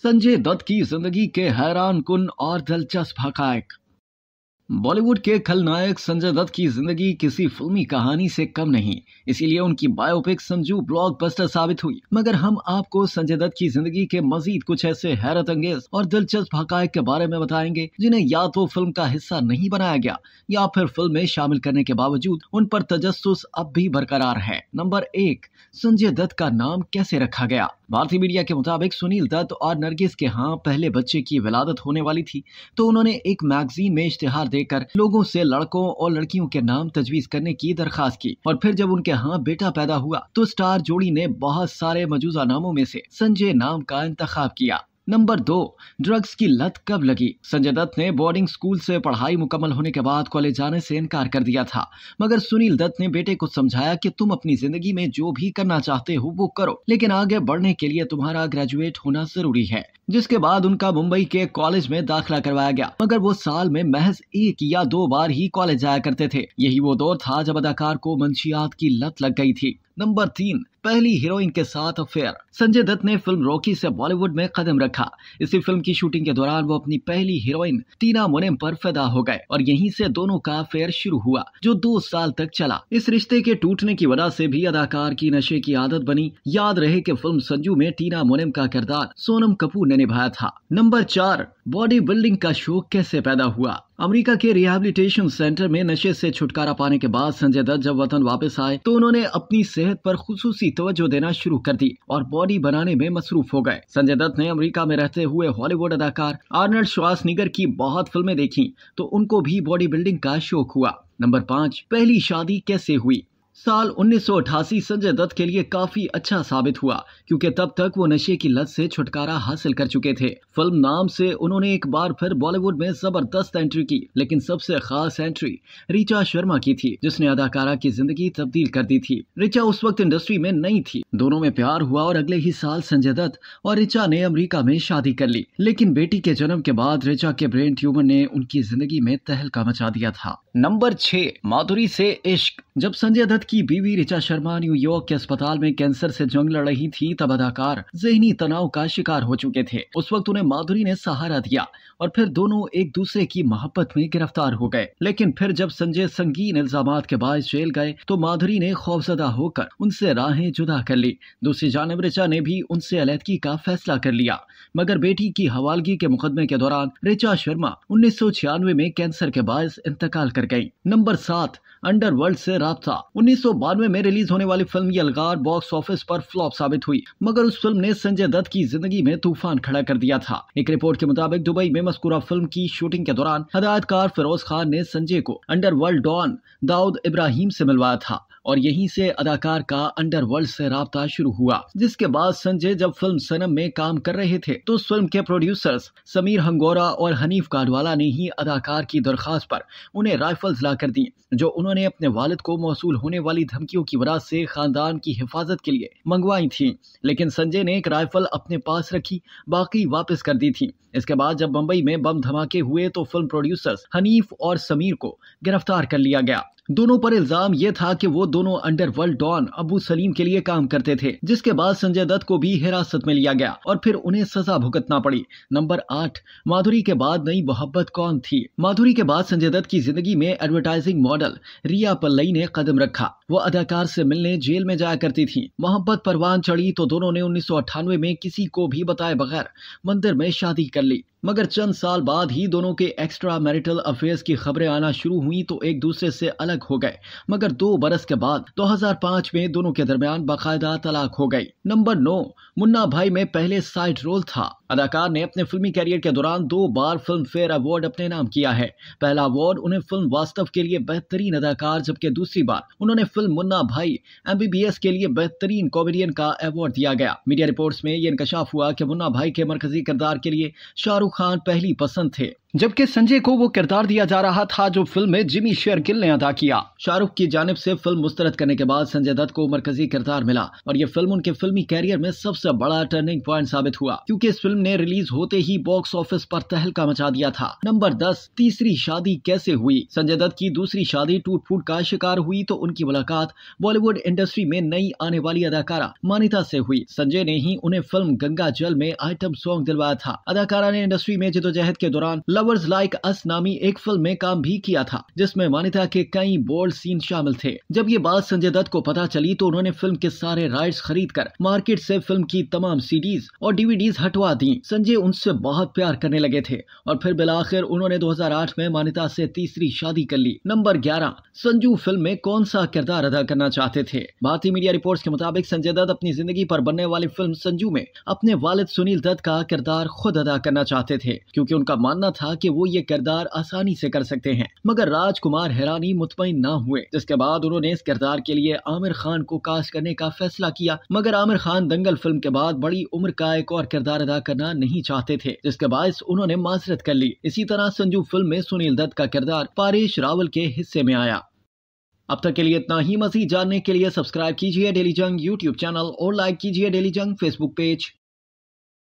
संजय दत्त की जिंदगी के हैरान कुन और दिलचस्प हकायक। बॉलीवुड के खलनायक संजय दत्त की जिंदगी किसी फिल्मी कहानी से कम नहीं, इसीलिए उनकी बायोपिक संजू ब्लॉकबस्टर साबित हुई। मगर हम आपको संजय दत्त की जिंदगी के मजीद कुछ ऐसे हैरत अंगेज और दिलचस्प हकायक के बारे में बताएंगे जिन्हें या तो फिल्म का हिस्सा नहीं बनाया गया या फिर फिल्म में शामिल करने के बावजूद उन पर तजस्सुस अब भी बरकरार है। नंबर 1, संजय दत्त का नाम कैसे रखा गया। भारतीय मीडिया के मुताबिक सुनील दत्त और नरगिस के यहाँ पहले बच्चे की विलादत होने वाली थी, तो उन्होंने एक मैगजीन में इश्तिहार देकर लोगों से लड़कों और लड़कियों के नाम तजवीज करने की दरखास्त की। और फिर जब उनके यहाँ बेटा पैदा हुआ तो स्टार जोड़ी ने बहुत सारे मौजूदा नामों में से संजय नाम का इंतखाब किया। नंबर 2, ड्रग्स की लत कब लगी। संजय दत्त ने बोर्डिंग स्कूल से पढ़ाई मुकम्मल होने के बाद कॉलेज जाने से इनकार कर दिया था, मगर सुनील दत्त ने बेटे को समझाया कि तुम अपनी जिंदगी में जो भी करना चाहते हो वो करो, लेकिन आगे बढ़ने के लिए तुम्हारा ग्रेजुएट होना जरूरी है। जिसके बाद उनका मुंबई के कॉलेज में दाखिला करवाया गया, मगर वो साल में महज 1 या 2 बार ही कॉलेज जाया करते थे। यही वो दौर था जब अदाकार को मंशियात की लत लग गई थी। नंबर 3, पहली हीरोइन के साथ अफेयर। संजय दत्त ने फिल्म रॉकी से बॉलीवुड में कदम रखा। इसी फिल्म की शूटिंग के दौरान वो अपनी पहली हीरोइन टीना मुनेम पर फिदा हो गए और यहीं से दोनों का अफेयर शुरू हुआ, जो 2 साल तक चला। इस रिश्ते के टूटने की वजह से भी अदाकार की नशे की आदत बनी। याद रहे कि फिल्म संजू में टीना मुनेम का किरदार सोनम कपूर ने निभाया था। नंबर 4, बॉडी बिल्डिंग का शौक कैसे पैदा हुआ। अमेरिका के रिहैबिलिटेशन सेंटर में नशे से छुटकारा पाने के बाद संजय दत्त जब वतन वापस आए तो उन्होंने अपनी सेहत पर खुसूसी तवज्जो देना शुरू कर दी और बॉडी बनाने में मसरूफ हो गए। संजय दत्त ने अमेरिका में रहते हुए हॉलीवुड अदाकार आर्नल्ड श्वार्ज़नेगर की बहुत फिल्में देखी तो उनको भी बॉडी बिल्डिंग का शौक हुआ। नंबर 5, पहली शादी कैसे हुई। साल 1988 संजय दत्त के लिए काफी अच्छा साबित हुआ, क्योंकि तब तक वो नशे की लत से छुटकारा हासिल कर चुके थे। फिल्म नाम से उन्होंने एक बार फिर बॉलीवुड में जबरदस्त एंट्री की, लेकिन सबसे खास एंट्री ऋचा शर्मा की थी, जिसने अदाकारा की जिंदगी तब्दील कर दी थी। ऋचा उस वक्त इंडस्ट्री में नई थी। दोनों में प्यार हुआ और अगले ही साल संजय दत्त और ऋचा ने अमेरिका में शादी कर ली, लेकिन बेटी के जन्म के बाद ऋचा के ब्रेन ट्यूमर ने उनकी जिंदगी में तहलका मचा दिया था। नंबर 6, माधुरी से इश्क। जब संजय दत्त की बीवी ऋचा शर्मा न्यूयॉर्क के अस्पताल में कैंसर से जंग लड़ रही थी, तब अदाकार ज़हनी तनाव का शिकार हो चुके थे। उस वक्त उन्हें माधुरी ने सहारा दिया और फिर दोनों एक दूसरे की मोहब्बत में गिरफ्तार हो गए। लेकिन फिर जब संजय संगीन इल्जामात के बाद जेल गए तो माधुरी ने खौफजदा होकर उनसे राहें जुदा कर ली। दूसरी जानब ऋचा ने भी उनसे अलैदगी का फैसला कर लिया, मगर बेटी की हवालगी के मुकदमे के दौरान ऋचा शर्मा 1996 में कैंसर के बायस इंतकाल कर गई। नंबर 7, अंडरवर्ल्ड से राब्ता। 1992 में रिलीज होने वाली फिल्म यलगार बॉक्स ऑफिस पर फ्लॉप साबित हुई, मगर उस फिल्म ने संजय दत्त की जिंदगी में तूफान खड़ा कर दिया था। एक रिपोर्ट के मुताबिक दुबई में मज़कूरा फिल्म की शूटिंग के दौरान हदायतकार फिरोज खान ने संजय को अंडरवर्ल्ड डॉन दाऊद इब्राहिम से मिलवाया था और यहीं से अदाकार का अंडरवर्ल्ड से राब्ता शुरू हुआ। जिसके बाद संजय जब फिल्म सनम में काम कर रहे थे तो उस फिल्म के प्रोड्यूसर्स समीर हंगोरा और हनीफ काडवाला ने ही अदाकार की दरखास्त पर उन्हें राइफल्स ला कर दी, जो उन्होंने अपने वालिद को मौसूल होने वाली धमकियों की वजह से खानदान की हिफाजत के लिए मंगवाई थी। लेकिन संजय ने एक राइफल अपने पास रखी, बाकी वापस कर दी थी। इसके बाद जब मुंबई में बम धमाके हुए तो फिल्म प्रोड्यूसर्स हनीफ और समीर को गिरफ्तार कर लिया गया। दोनों पर इल्जाम यह था कि वो दोनों अंडरवर्ल्ड डॉन अबू सलीम के लिए काम करते थे। जिसके बाद संजय दत्त को भी हिरासत में लिया गया और फिर उन्हें सजा भुगतना पड़ी। नंबर 8, माधुरी के बाद नई मोहब्बत कौन थी। माधुरी के बाद संजय दत्त की जिंदगी में एडवर्टाइजिंग मॉडल रिया पल्लई ने कदम रखा। वो अदाकार से मिलने जेल में जाया करती थी। मोहब्बत परवान चढ़ी तो दोनों ने 1998 में किसी को भी बताए बगैर मंदिर में शादी कर ली, मगर चंद साल बाद ही दोनों के एक्स्ट्रा मैरिटल अफेयर्स की खबरें आना शुरू हुई तो एक दूसरे से अलग हो गए। मगर 2 बरस के बाद 2005 में दोनों के दरमियान बाकायदा तलाक हो गई। नंबर 9, मुन्ना भाई में पहले साइड रोल था। अदाकार ने अपने फिल्मी कैरियर के दौरान 2 बार फिल्म फेयर अवार्ड अपने नाम किया है। पहला अवार्ड उन्हें फिल्म वास्तव के लिए बेहतरीन अदाकार, जबकि दूसरी बार उन्होंने फिल्म मुन्ना भाई MBBS के लिए बेहतरीन कॉमेडियन का अवार्ड दिया गया। मीडिया रिपोर्ट्स में ये इंकशाफ हुआ कि मुन्ना भाई के मरकजी किरदार के लिए शाहरुख खान पहली पसंद थे, जबकि संजय को वो किरदार दिया जा रहा था जो फिल्म में जिमी शेरगिल ने अदा किया। शाहरुख की जानिब से फिल्म मुस्तरद करने के बाद संजय दत्त को मरकजी किरदार मिला और ये फिल्म उनके फिल्मी कैरियर में सबसे बड़ा टर्निंग पॉइंट साबित हुआ, क्योंकि इस फिल्म ने रिलीज होते ही बॉक्स ऑफिस पर तहलका मचा दिया था। नंबर 10, तीसरी शादी कैसे हुई। संजय दत्त की दूसरी शादी टूट फूट का शिकार हुई तो उनकी मुलाकात बॉलीवुड इंडस्ट्री में नई आने वाली अदाकारा मानिता से हुई। संजय ने ही उन्हें फिल्म गंगा जल में आइटम सॉन्ग दिलवाया था। अदाकारा ने इंडस्ट्री में जदोजहद के दौरान लवर्स लाइक अस नामी एक फिल्म में काम भी किया था, जिसमें मानिता के कई बोल्ड सीन शामिल थे। जब ये बात संजय दत्त को पता चली तो उन्होंने फिल्म के सारे राइट्स खरीदकर मार्केट से फिल्म की तमाम सीडीज और डीवीडीज हटवा दी। संजय उनसे बहुत प्यार करने लगे थे और फिर बिलाखिर उन्होंने 2008 में मानिता से तीसरी शादी कर ली। नंबर 11, संजू फिल्म में कौन सा किरदार अदा करना चाहते थे। भारतीय मीडिया रिपोर्ट्स के मुताबिक संजय दत्त अपनी जिंदगी पर बनने वाली फिल्म संजू में अपने वालिद सुनील दत्त का किरदार खुद अदा करना चाहते थे, क्योंकि उनका मानना था कि वो ये किरदार आसानी से कर सकते हैं। मगर राजकुमार हिरानी मुतमईन ना हुए, जिसके बाद उन्होंने इस किरदार के लिए आमिर खान को कास्ट करने का फैसला किया। मगर आमिर खान दंगल फिल्म के बाद बड़ी उम्र का एक और किरदार अदा करना नहीं चाहते थे, जिसके बायस उन्होंने माजरत कर ली। इसी तरह संजू फिल्म में सुनील दत्त का किरदार पारेश रावल के हिस्से में आया। अब तक के लिए इतना ही। मज़ीद जानने के लिए सब्सक्राइब कीजिए डेली जंग यूट्यूब चैनल और लाइक कीजिए डेली जंग फेसबुक पेज।